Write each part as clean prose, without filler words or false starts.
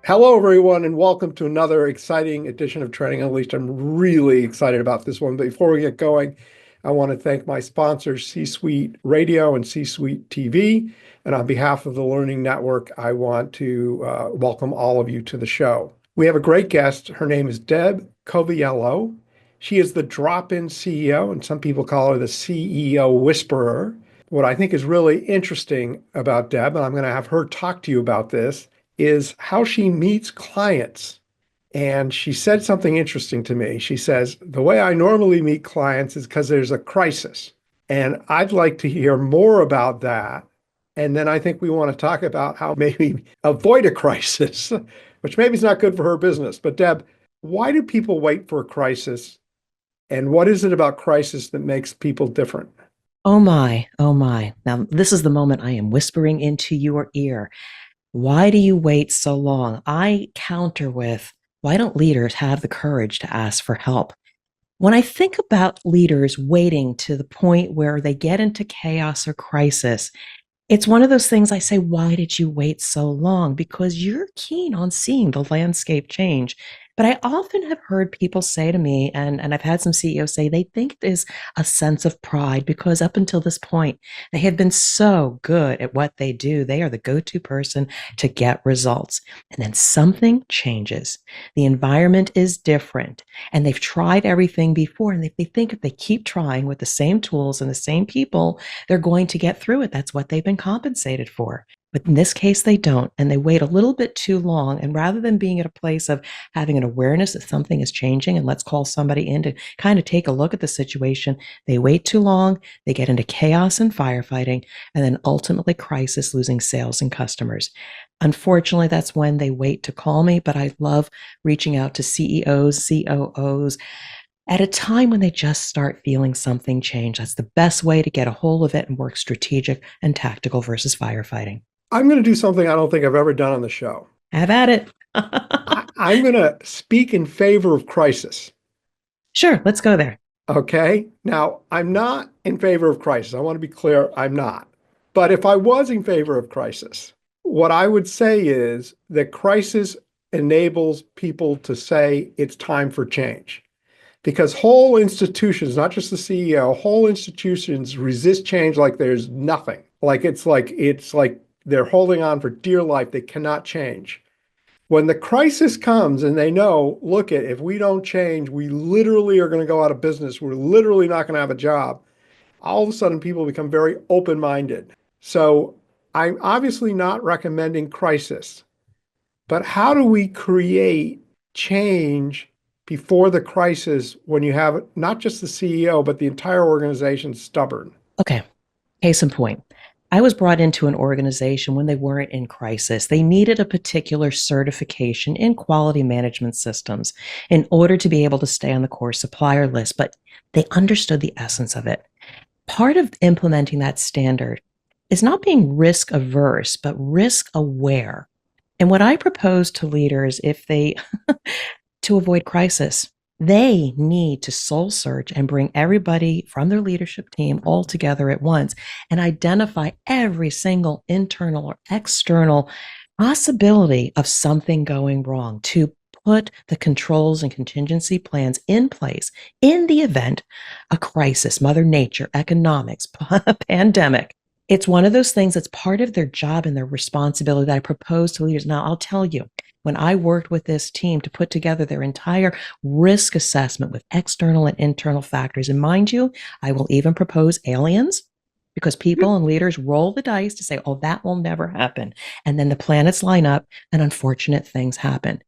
Hello, everyone, and welcome to another exciting edition of Training Unleashed. I'm really excited about this one. But before we get going, I want to thank my sponsors, C-Suite Radio and C-Suite TV. And on behalf of the Learning Network, I want to welcome all of you to the show. We have a great guest. Her name is Deb Coviello. She is the drop-in CEO, and some people call her the CEO Whisperer. What I think is really interesting about Deb, and I'm going to have her talk to you about this, is how she meets clients. And she said something interesting to me. She says, the way I normally meet clients is because there's a crisis. And I'd like to hear more about that. And then I think we want to talk about how maybe avoid a crisis, which maybe is not good for her business. But Deb, why do people wait for a crisis? And what is it about crisis that makes people different? Oh my, oh my. Now, this is the moment I am whispering into your ear. Why do you wait so long? I counter with, why don't leaders have the courage to ask for help? When I think about leaders waiting to the point where they get into chaos or crisis, it's one of those things I say, why did you wait so long? Because you're keen on seeing the landscape change. But I often have heard people say to me, and I've had some CEOs say they think it is a sense of pride because up until this point, they have been so good at what they do. They are the go-to person to get results. And then something changes. The environment is different. And they've tried everything before. And they think if they keep trying with the same tools and the same people, they're going to get through it. That's what they've been compensated for. But in this case, they don't. And they wait a little bit too long. And rather than being at a place of having an awareness that something is changing and let's call somebody in to kind of take a look at the situation, they wait too long. They get into chaos and firefighting, and then ultimately crisis, losing sales and customers. Unfortunately, that's when they wait to call me. But I love reaching out to CEOs, COOs at a time when they just start feeling something change. That's the best way to get a hold of it and work strategic and tactical versus firefighting. I'm going to do something I don't think I've ever done on the show. Have at it. I'm going to speak in favor of crisis. Sure, let's go there. Okay. Now, I'm not in favor of crisis. I want to be clear, I'm not. But if I was in favor of crisis, what I would say is that crisis enables people to say it's time for change. Because whole institutions, not just the CEO, whole institutions resist change like there's nothing. Like it's like they're holding on for dear life. They cannot change. When the crisis comes and they know, look, if we don't change, we literally are going to go out of business. We're literally not going to have a job. All of a sudden, people become very open-minded. So I'm obviously not recommending crisis, but how do we create change before the crisis when you have not just the CEO, but the entire organization stubborn? Okay, case in point. I was brought into an organization when they weren't in crisis. They needed a particular certification in quality management systems in order to be able to stay on the core supplier list, but they understood the essence of it. Part of implementing that standard is not being risk averse, but risk aware. And what I propose to leaders, if they to avoid crisis, they need to soul search and bring everybody from their leadership team all together at once and identify every single internal or external possibility of something going wrong to put the controls and contingency plans in place in the event a crisis, Mother Nature, economics, pandemic. It's one of those things that's part of their job and their responsibility that I propose to leaders. Now, I'll tell you, when I worked with this team to put together their entire risk assessment with external and internal factors, and mind you, I will even propose aliens because people and leaders roll the dice to say, oh, that will never happen. And then the planets line up and unfortunate things happen.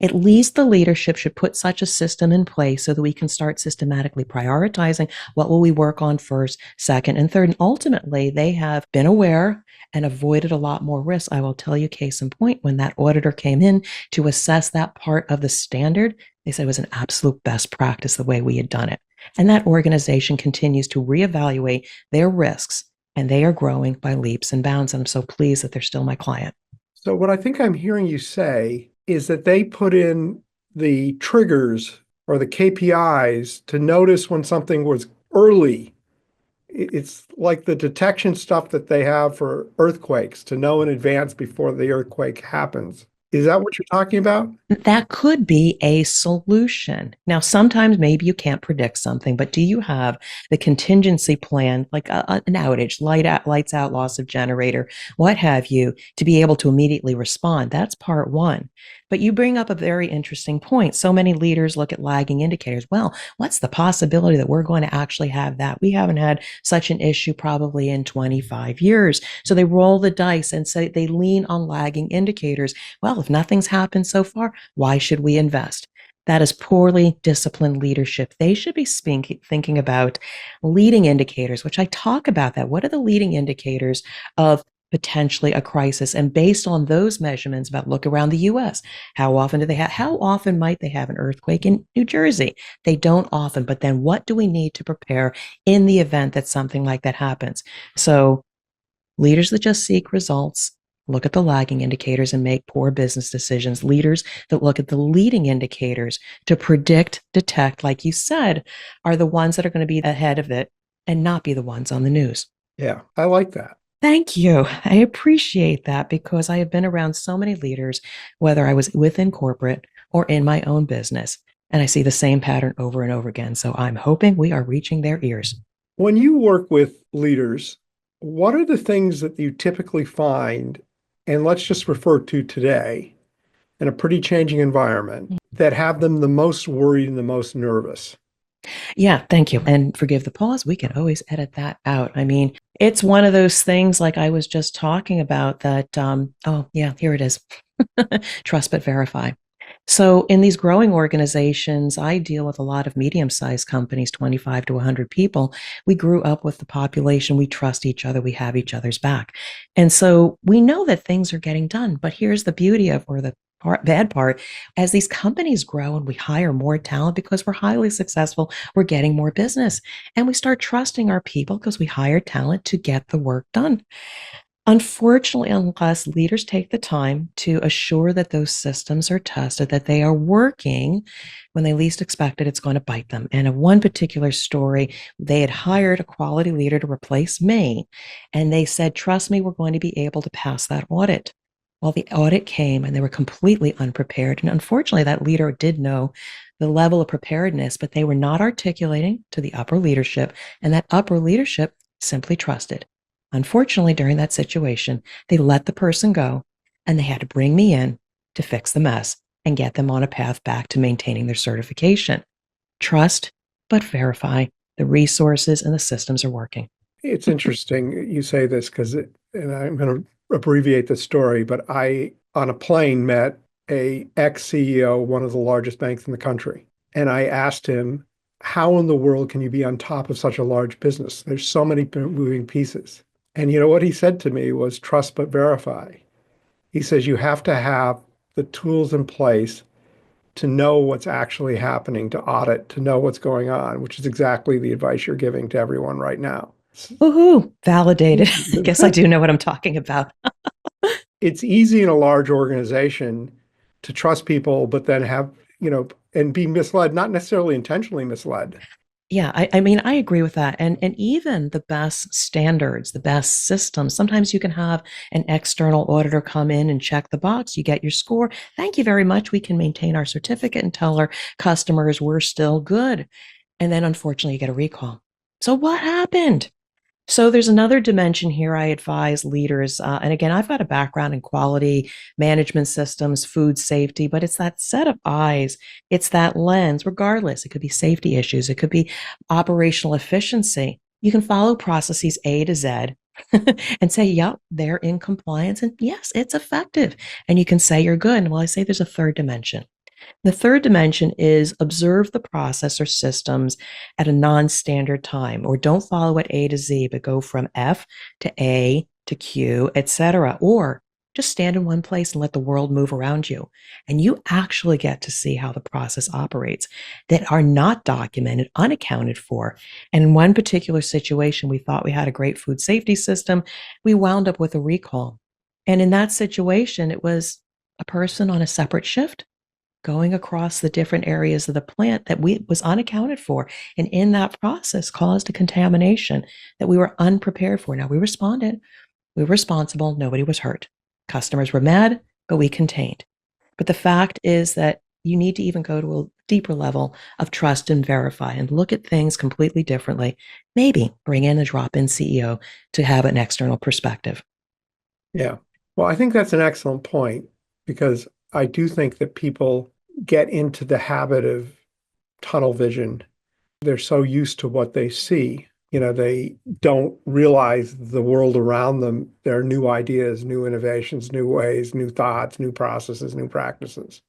At least the leadership should put such a system in place so that we can start systematically prioritizing what will we work on first, second, and third. And ultimately, they have been aware and avoided a lot more risk. I will tell you, case in point, when that auditor came in to assess that part of the standard, they said it was an absolute best practice the way we had done it. And that organization continues to reevaluate their risks, and they are growing by leaps and bounds. And I'm so pleased that they're still my client. So what I think I'm hearing you say is that they put in the triggers or the KPIs to notice when something was early. It's like the detection stuff that they have for earthquakes to know in advance before the earthquake happens. Is that what you're talking about? That could be a solution. Now, sometimes maybe you can't predict something, but do you have the contingency plan, like an outage, lights out, loss of generator, what have you, to be able to immediately respond? That's part one. But you bring up a very interesting point. So many leaders look at lagging indicators. Well, what's the possibility that we're going to actually have that? We haven't had such an issue probably in 25 years. So they roll the dice and say they lean on lagging indicators. Well, if nothing's happened so far, why should we invest? That is poorly disciplined leadership. They should be thinking about leading indicators, which I talk about that. What are the leading indicators of potentially a crisis? And based on those measurements about look around the US, how often might they have an earthquake in New Jersey? They don't often, but then what do we need to prepare in the event that something like that happens? So leaders that just seek results look at the lagging indicators and make poor business decisions. Leaders that look at the leading indicators to predict, detect, like you said, are the ones that are going to be ahead of it and not be the ones on the news. Yeah, I like that. Thank you. I appreciate that because I have been around so many leaders, whether I was within corporate or in my own business, and I see the same pattern over and over again. So I'm hoping we are reaching their ears. When you work with leaders, what are the things that you typically find, and let's just refer to today, in a pretty changing environment, that have them the most worried and the most nervous? Yeah, thank you. And forgive the pause. We can always edit that out. I mean, it's one of those things like I was just talking about that, oh, yeah, here it is. Trust but verify. So, in these growing organizations, I deal with a lot of medium sized companies, 25 to 100 people. We grew up with the population. We trust each other. We have each other's back. And so we know that things are getting done. But here's the beauty of, or the bad part, as these companies grow and we hire more talent because we're highly successful, we're getting more business. And we start trusting our people because we hire talent to get the work done. Unfortunately, unless leaders take the time to assure that those systems are tested, that they are working when they least expect it, it's going to bite them. And in one particular story, they had hired a quality leader to replace me. And they said, trust me, we're going to be able to pass that audit. Well, the audit came and they were completely unprepared. And unfortunately, that leader did know the level of preparedness, but they were not articulating to the upper leadership. And that upper leadership simply trusted. Unfortunately, during that situation, they let the person go and they had to bring me in to fix the mess and get them on a path back to maintaining their certification. Trust, but verify the resources and the systems are working. It's interesting you say this because, and I'm going to abbreviate the story, but I, on a plane, met a ex-CEO, one of the largest banks in the country. And I asked him, how in the world can you be on top of such a large business? There's so many moving pieces. And you know what he said to me was trust but verify. He says you have to have the tools in place to know what's actually happening, to audit, to know what's going on, which is exactly the advice you're giving to everyone right now. Woohoo, validated. I guess I do know what I'm talking about. It's easy in a large organization to trust people, but then have, and be misled, not necessarily intentionally misled. Yeah, I mean, I agree with that. And even the best standards, the best systems, sometimes you can have an external auditor come in and check the box. You get your score. Thank you very much. We can maintain our certificate and tell our customers we're still good. And then unfortunately, you get a recall. So what happened? So there's another dimension here I advise leaders. And again, I've got a background in quality management systems, food safety, but it's that set of eyes. It's that lens, regardless. It could be safety issues. It could be operational efficiency. You can follow processes A to Z and say, yep, they're in compliance. And yes, it's effective. And you can say you're good. And well, I say there's a third dimension. The third dimension is observe the process or systems at a non-standard time, or don't follow it A to Z, but go from F to A to Q, etc. Or just stand in one place and let the world move around you. And you actually get to see how the process operates that are not documented, unaccounted for. And in one particular situation, we thought we had a great food safety system. We wound up with a recall. And in that situation, it was a person on a separate shift going across the different areas of the plant that was unaccounted for, and in that process caused a contamination that we were unprepared for. Now we responded, we were responsible, nobody was hurt. Customers were mad, but we contained. But the fact is that you need to even go to a deeper level of trust and verify and look at things completely differently. Maybe bring in a drop-in CEO to have an external perspective. Yeah. Well, I think that's an excellent point because I do think that people get into the habit of tunnel vision. They're so used to what they see. They don't realize the world around them. There are new ideas, new innovations, new ways, new thoughts, new processes, new practices.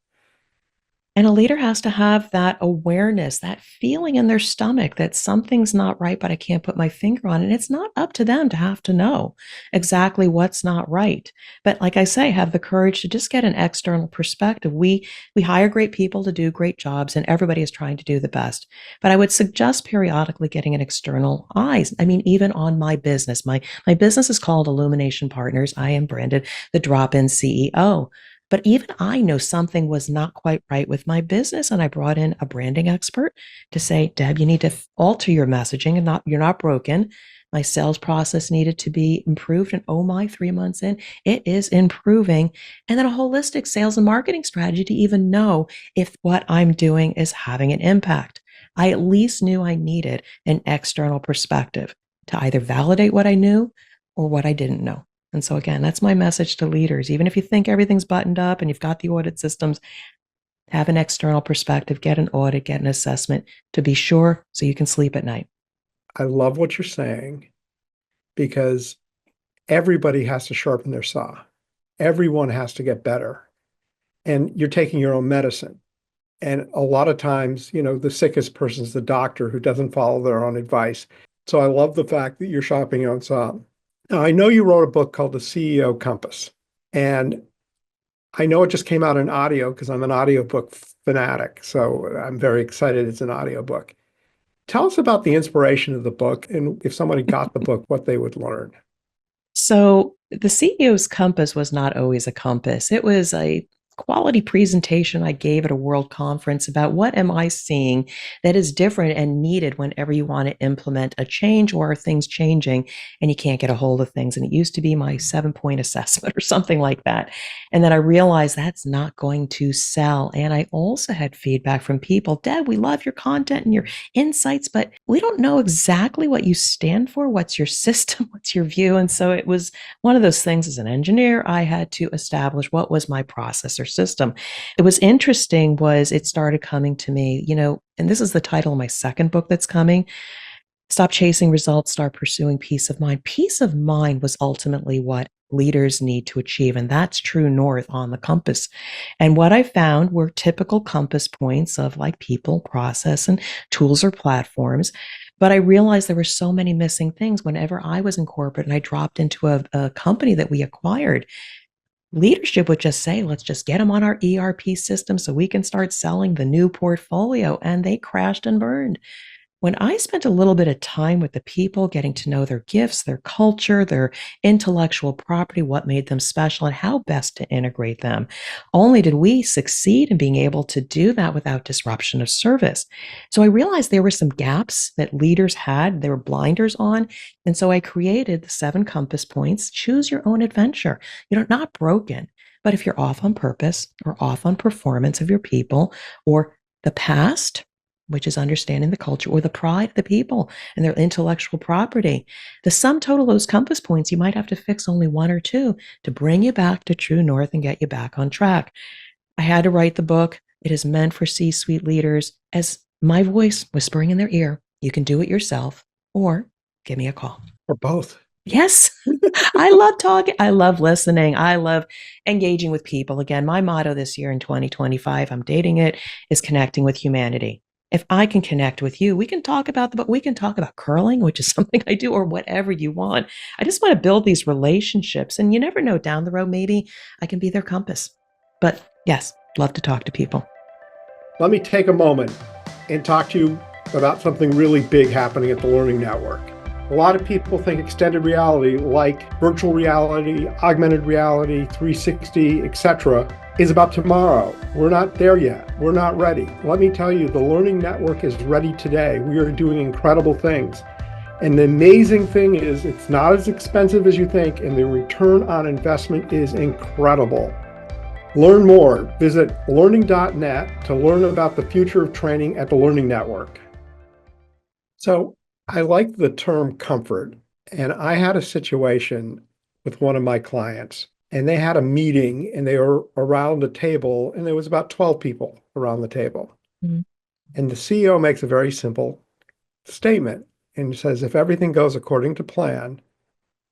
And a leader has to have that awareness, that feeling in their stomach that something's not right, but I can't put my finger on it. And it's not up to them to have to know exactly what's not right. But like I say, have the courage to just get an external perspective. We hire great people to do great jobs, and everybody is trying to do the best. But I would suggest periodically getting an external eyes. I mean, even on my business. My business is called Illumination Partners. I am branded the drop-in CEO. But even I know something was not quite right with my business. And I brought in a branding expert to say, Deb, you need to alter your messaging and you're not broken. My sales process needed to be improved. And oh my, 3 months in, it is improving. And then a holistic sales and marketing strategy to even know if what I'm doing is having an impact. I at least knew I needed an external perspective to either validate what I knew or what I didn't know. And so again, that's my message to leaders. Even if you think everything's buttoned up and you've got the audit systems, have an external perspective, get an audit, get an assessment to be sure so you can sleep at night. I love what you're saying because everybody has to sharpen their saw. Everyone has to get better. And you're taking your own medicine. And a lot of times, the sickest person is the doctor who doesn't follow their own advice. So I love the fact that you're sharpening your own saw. Now, I know you wrote a book called The CEO Compass, and I know it just came out in audio because I'm an audiobook fanatic. So I'm very excited it's an audiobook. Tell us about the inspiration of the book and if somebody got the book, what they would learn. So the CEO's compass was not always a compass. It was a quality presentation I gave at a world conference about what am I seeing that is different and needed whenever you want to implement a change or are things changing and you can't get a hold of things. And it used to be my 7-point assessment or something like that. And then I realized that's not going to sell. And I also had feedback from people, Deb, we love your content and your insights, but we don't know exactly what you stand for. What's your system? What's your view? And so it was one of those things as an engineer, I had to establish what was my process or system. It was interesting was it started coming to me, and this is the title of my second book that's coming. Stop chasing results, start pursuing peace of mind. Peace of mind was ultimately what leaders need to achieve. And that's true north on the compass. And what I found were typical compass points of like people, process, and tools or platforms. But I realized there were so many missing things whenever I was in corporate and I dropped into a company that we acquired. Leadership would just say, let's just get them on our ERP system so we can start selling the new portfolio. And they crashed and burned. When I spent a little bit of time with the people, getting to know their gifts, their culture, their intellectual property, what made them special, and how best to integrate them, only did we succeed in being able to do that without disruption of service. So I realized there were some gaps that leaders had, they were blinders on. And so I created the 7 compass points. Choose your own adventure. Not broken, but if you're off on purpose or off on performance of your people or the past, which is understanding the culture, or the pride of the people and their intellectual property. The sum total of those compass points, you might have to fix only 1 or 2 to bring you back to true north and get you back on track. I had to write the book. It is meant for C-suite leaders as my voice whispering in their ear. You can do it yourself or give me a call. Or both. Yes. I love talking. I love listening. I love engaging with people. Again, my motto this year in 2025, I'm dating it, is connecting with humanity. If I can connect with you, we can talk about we can talk about curling, which is something I do, or whatever you want. I just want to build these relationships. And you never know, down the road, maybe I can be their compass. But yes, love to talk to people. Let me take a moment and talk to you about something really big happening at the Learning Network. A lot of people think extended reality, like virtual reality, augmented reality, 360, etc., is about tomorrow. We're not there yet. We're not ready. Let me tell you, the Learning Network is ready today. We are doing incredible things. And the amazing thing is it's not as expensive as you think, and the return on investment is incredible. Learn more. Visit learning.net to learn about the future of training at the Learning Network. So I like the term comfort. And I had a situation with one of my clients, and they had a meeting and they were around a table, and there was about 12 people around the table. Mhm. And the CEO makes a very simple statement and says, if everything goes according to plan,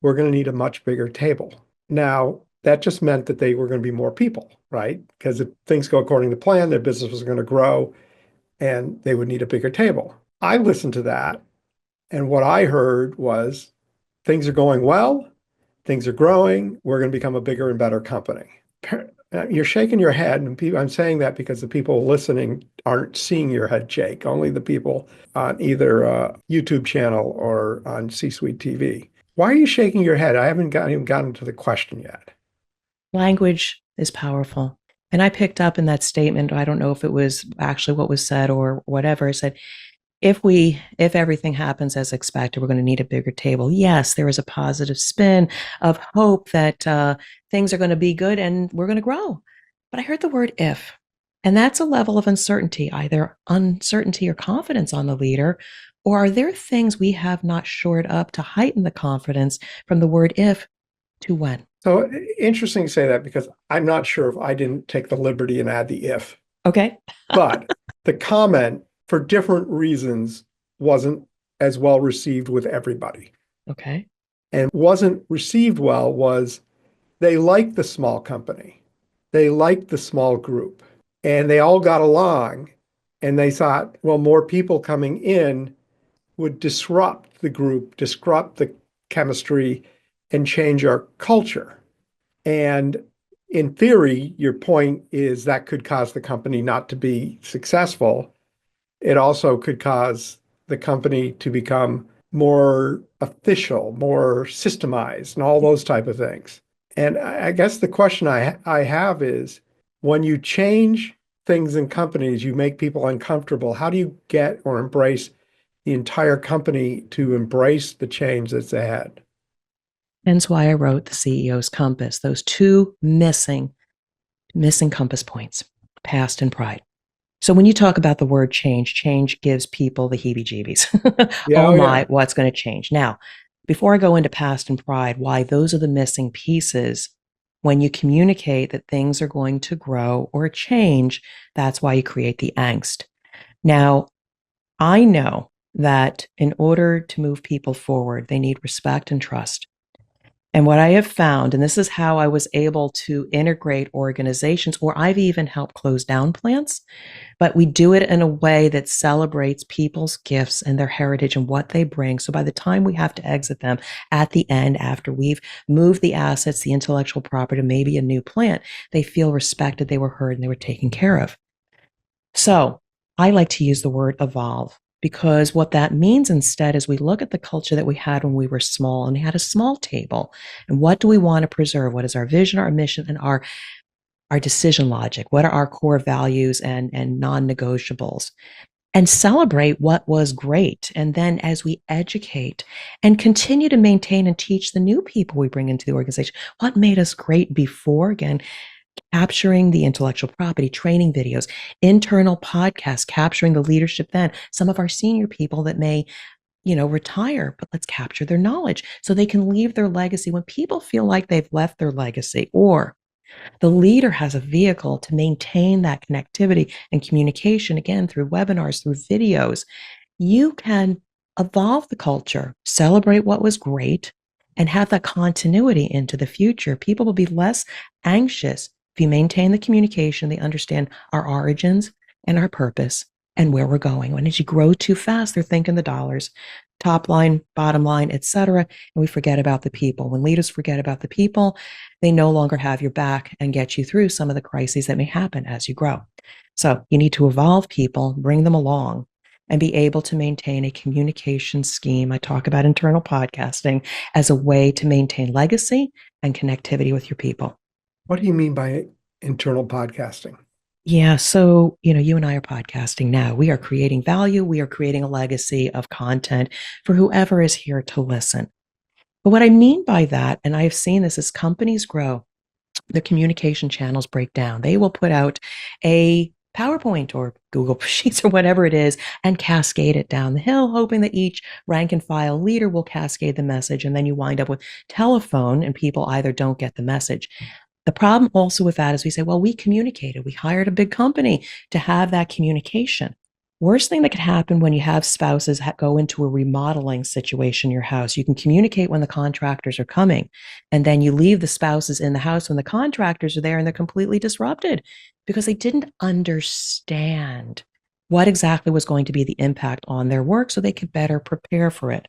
we're going to need a much bigger table. Now, that just meant that they were going to be more people, right? Because if things go according to plan, their business was going to grow and they would need a bigger table. I listened to that, and what I heard was things are going well, things are growing, we're going to become a bigger and better company. You're shaking your head, and I'm saying that because the people listening aren't seeing your head shake, only the people on either a YouTube channel or on C-Suite TV. Why are you shaking your head? I haven't even gotten to the question yet. Language is powerful. And I picked up in that statement, I don't know if it was actually what was said or whatever, it said, if everything happens as expected, we're going to need a bigger table. Yes, there is a positive spin of hope that things are going to be good and we're going to grow. But I heard the word if, and that's a level of uncertainty, either uncertainty or confidence on the leader, or are there things we have not shored up to heighten the confidence from the word if to when? So interesting to say that, because I'm not sure if I didn't take the liberty and add the if. Okay. But the comment, for different reasons, wasn't as well received with everybody. Okay. And wasn't received well was they liked the small company. They liked the small group. And they all got along. And they thought, well, more people coming in would disrupt the group, disrupt the chemistry, and change our culture. And in theory, your point is that could cause the company not to be successful. It also could cause the company to become more official, more systemized, and all those type of things. And I guess the question I have is, when you change things in companies, you make people uncomfortable. How do you get or embrace the entire company to embrace the change that's ahead? Hence why I wrote the CEO's compass, those two missing compass points, past and pride. So when you talk about the word change, change gives people the heebie-jeebies. Yeah, Oh oh yeah. my, what's going to change? Now, before I go into past and pride, why those are the missing pieces, when you communicate that things are going to grow or change, that's why you create the angst. Now, I know that in order to move people forward, they need respect and trust. And what I have found, and this is how I was able to integrate organizations, or I've even helped close down plants, but we do it in a way that celebrates people's gifts and their heritage and what they bring. So by the time we have to exit them at the end, after we've moved the assets, the intellectual property, maybe a new plant, they feel respected, they were heard, and they were taken care of. So I like to use the word evolve, because what that means instead is we look at the culture that we had when we were small and we had a small table. And what do we want to preserve? What is our vision, our mission, and our decision logic? What are our core values and non-negotiables? And celebrate what was great. And then as we educate and continue to maintain and teach the new people we bring into the organization, what made us great before, again, capturing the intellectual property, training videos, internal podcasts, capturing the leadership then, some of our senior people that may retire, but let's capture their knowledge so they can leave their legacy when people feel like they've left their legacy, or the leader has a vehicle to maintain that connectivity and communication, again, through webinars, through videos. You can evolve the culture, celebrate what was great, and have that continuity into the future. People will be less anxious if you maintain the communication, they understand our origins and our purpose and where we're going. When as you grow too fast, they're thinking the dollars, top line, bottom line, etc. And we forget about the people. When leaders forget about the people, they no longer have your back and get you through some of the crises that may happen as you grow. So you need to evolve people, bring them along, and be able to maintain a communication scheme. I talk about internal podcasting as a way to maintain legacy and connectivity with your people. What do you mean by internal podcasting? Yeah. So, you and I are podcasting now. We are creating value. We are creating a legacy of content for whoever is here to listen. But what I mean by that, and I've seen this as companies grow, the communication channels break down. They will put out a PowerPoint or Google Sheets or whatever it is and cascade it down the hill, hoping that each rank and file leader will cascade the message. And then you wind up with telephone and people either don't get the message. The problem also with that is we say, well, we communicated. We hired a big company to have that communication. Worst thing that could happen when you have spouses go into a remodeling situation in your house, you can communicate when the contractors are coming, and then you leave the spouses in the house when the contractors are there and they're completely disrupted because they didn't understand what exactly was going to be the impact on their work so they could better prepare for it.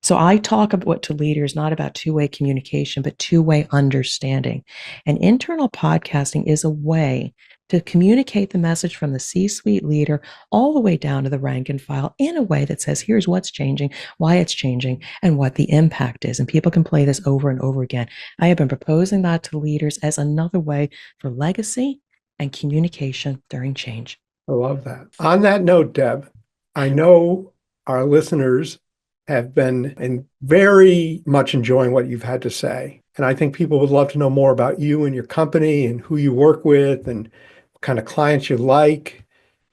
So I talk about to leaders not about two-way communication, but two-way understanding. And internal podcasting is a way to communicate the message from the C-suite leader all the way down to the rank and file in a way that says, here's what's changing, why it's changing, and what the impact is. And people can play this over and over again. I have been proposing that to leaders as another way for legacy and communication during change. I love that. On that note, Deb, I know our listeners have been very much enjoying what you've had to say. And I think people would love to know more about you and your company and who you work with and what kind of clients you like,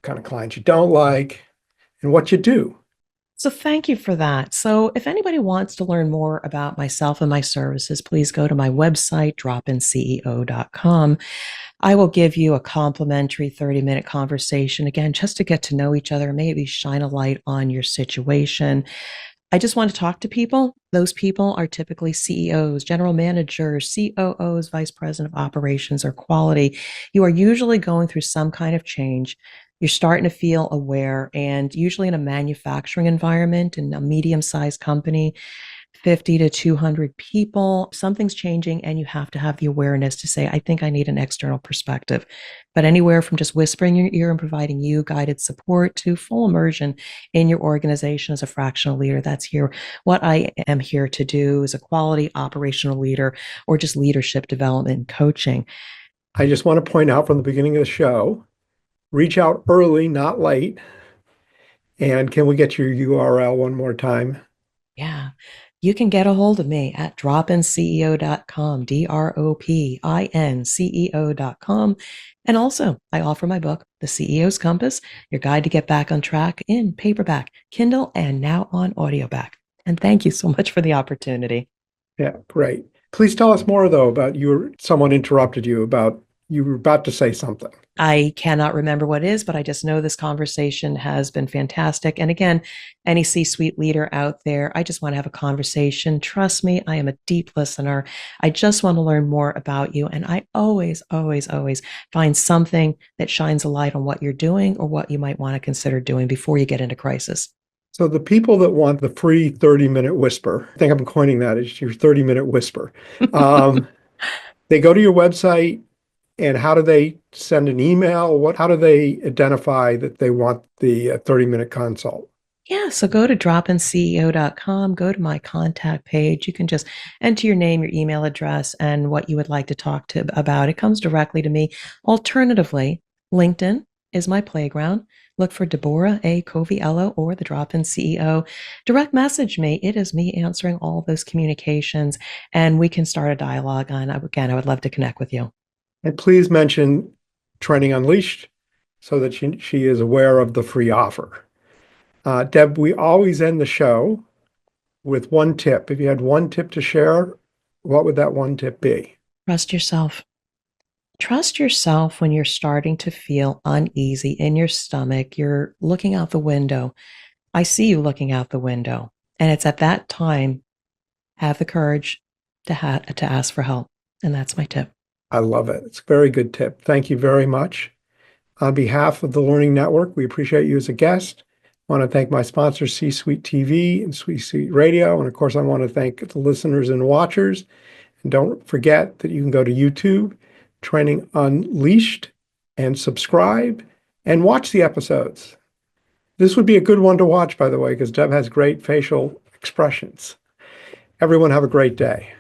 what kind of clients you don't like, and what you do. So thank you for that. So if anybody wants to learn more about myself and my services, please go to my website, dropinceo.com. I will give you a complimentary 30-minute conversation, again, just to get to know each other, maybe shine a light on your situation. I just want to talk to people. Those people are typically CEOs, general managers, COOs, vice president of operations or quality. You are usually going through some kind of change. You're starting to feel aware, and usually in a manufacturing environment, in a medium-sized company, 50 to 200 people, something's changing, and you have to have the awareness to say, I think I need an external perspective. But anywhere from just whispering in your ear and providing you guided support to full immersion in your organization as a fractional leader, that's here. What I am here to do is a quality operational leader or just leadership development and coaching. I just want to point out from the beginning of the show, reach out early, not late. And can we get your URL one more time? Yeah. You can get a hold of me at dropinceo.com, dropinceo.com. And also, I offer my book, The CEO's Compass, Your Guide to Get Back on Track, in paperback, Kindle, and now on audioback. And thank you so much for the opportunity. Yeah, great. Please tell us more, though, about someone interrupted you about you were about to say something. I cannot remember what it is, but I just know this conversation has been fantastic. And again, any C-suite leader out there, I just want to have a conversation. Trust me, I am a deep listener. I just want to learn more about you. And I always, always, always find something that shines a light on what you're doing or what you might want to consider doing before you get into crisis. So the people that want the free 30-minute whisper, I think I'm coining that as your 30-minute whisper. They go to your website. And how do they send an email? How do they identify that they want the 30-minute consult? Yeah, so go to dropinceo.com, go to my contact page. You can just enter your name, your email address, and what you would like to talk to about. It comes directly to me. Alternatively, LinkedIn is my playground. Look for Deborah A. Coviello or the Drop-In CEO. Direct message me. It is me answering all those communications, and we can start a dialogue. And again, I would love to connect with you. And please mention Training Unleashed so that she is aware of the free offer. Deb, we always end the show with one tip. If you had one tip to share, what would that one tip be? Trust yourself. Trust yourself when you're starting to feel uneasy in your stomach. You're looking out the window. I see you looking out the window. And it's at that time, have the courage to ask for help. And that's my tip. I love it. It's a very good tip. Thank you very much. On behalf of the Learning Network, we appreciate you as a guest. I want to thank my sponsors, C-Suite TV and C-Suite Radio. And of course, I want to thank the listeners and watchers. And don't forget that you can go to YouTube, Training Unleashed, and subscribe and watch the episodes. This would be a good one to watch, by the way, because Deb has great facial expressions. Everyone have a great day.